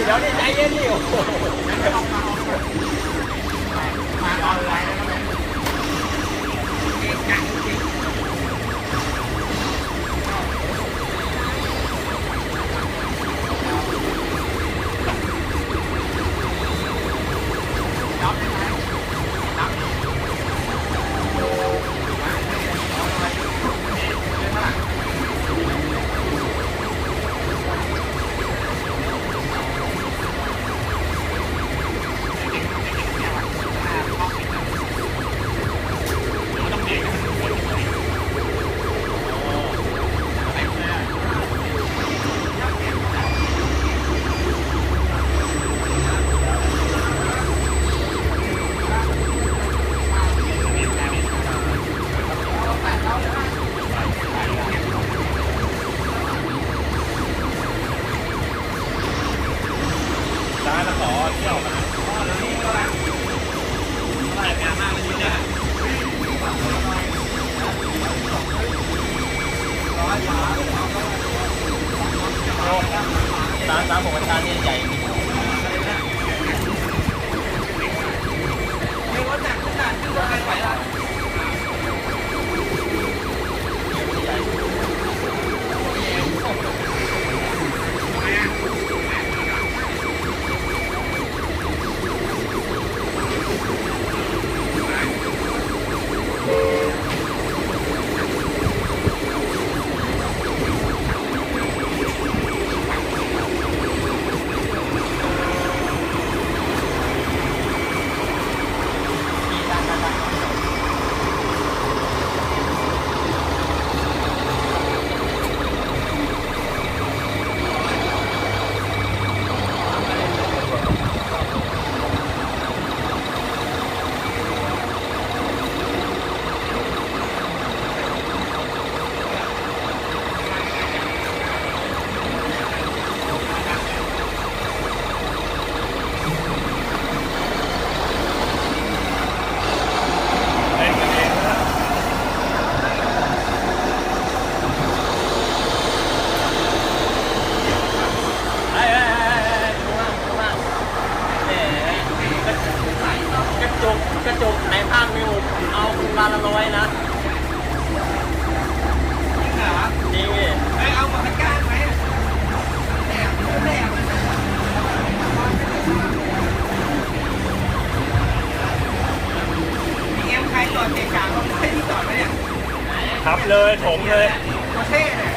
เดี๋ยวดิใจเย็นดิโอ้โหมาออนไลน์แล้วนะเก่งจังจริงรับได้ไหมรับร้านผมว่าชาเนี่ยใหญ่ไม่ว่าจากขนาดที่ว่าไปละกระจกไหนข้างมิวเอาคุณมาละ100นะจริงเหรอจริงดิไม่เอามาก้านไหมแหลมแหลมมีเอ็มใครจอดเกะกะเขาไม่ให้ที่จอดไหมเนี่ยขับเลยถมเลยโคเท่เนี่ย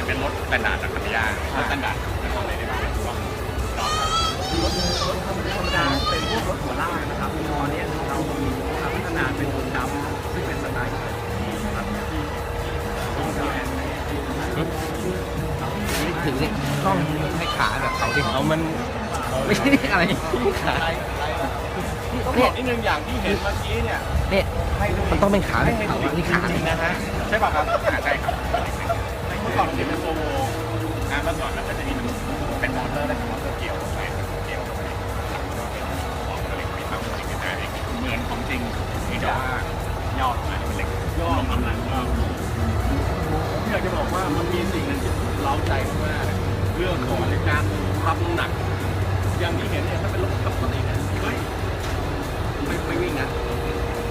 เป็นรถสแตนดาร์ดจากคันย่ารถสแตนดาร์ดจะทำอะไรได้บ้างเป็นช่วงรอบ รถธรรมดาเป็นพวกรถหัวลากนะครับตอนนี้เรามีพัฒนาเป็นรถดำซึ่งเป็นสไตล์ไทยนะครับถึงสิกล้องให้ขาแบบเขาดิเอามันไม่ใช่อะไรขา ต้องบอกนิดนึงอย่างที่เห็นเมื่อกี้เนี่ย เนี่ยมันต้องเป็นขาแบบเขาอันนี้ขา จริงนะฮะใช่ป่ะครับใช่ครับเมื่อก่อนเราเป็นโซโลเมื่อก่อนเราก็จะมีเป็นมอเตอร์และมอเตอร์เกี่ยวไปเกี่ยวไปออกมาเลยมีทำจริงกันได้เหมือนของจริงที่จะว่ายอดมาเป็นเหล็กย่อลงน้ำหนักผมอยากจะบอกว่ามันมีสิ่งนึงที่เล้าใจมากเรื่องของการรับน้ำหนักอย่างที่เห็นเนี่ยถ้าเป็นรถปกติเนี่ยเฮ้ยไม่วิ่งนะ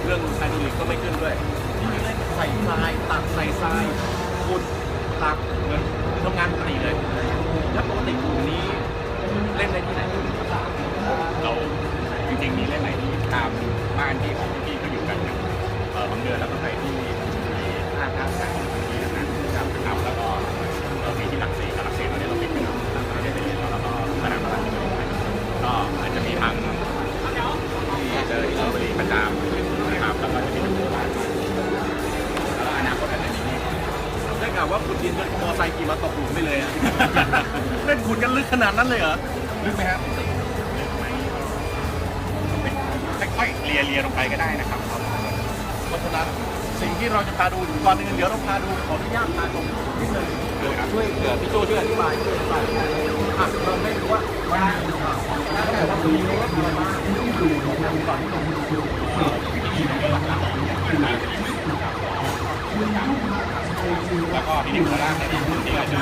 เรื่องไฮดรอลิกก็ไม่ขึ้นด้วยนี่เล่นใส่ทรายตักใส่ทรายขุดตักเหมือนทำงานปกติเลยถ้าปกติกลุ่มนี้ ขนาดนั้นเลยเหรอ ลึกไหมครับค่อยๆเลียลงไปก็ได้นะครับ เพราะฉะนั้นสิ่งที่เราจะพาดูก่อนอื่นเดี๋ยวเราพาดูขออนุญาตพาชมนิดนึงช่วยพี่โจช่วยอธิบายเราไม่รู้ว่าแต่ว่าตรงนี้ก็ทำอะไรบ้างที่ดูก่อนที่จะดูแล้วก็ที่ข้างล่างเนี่ยที่เราจะ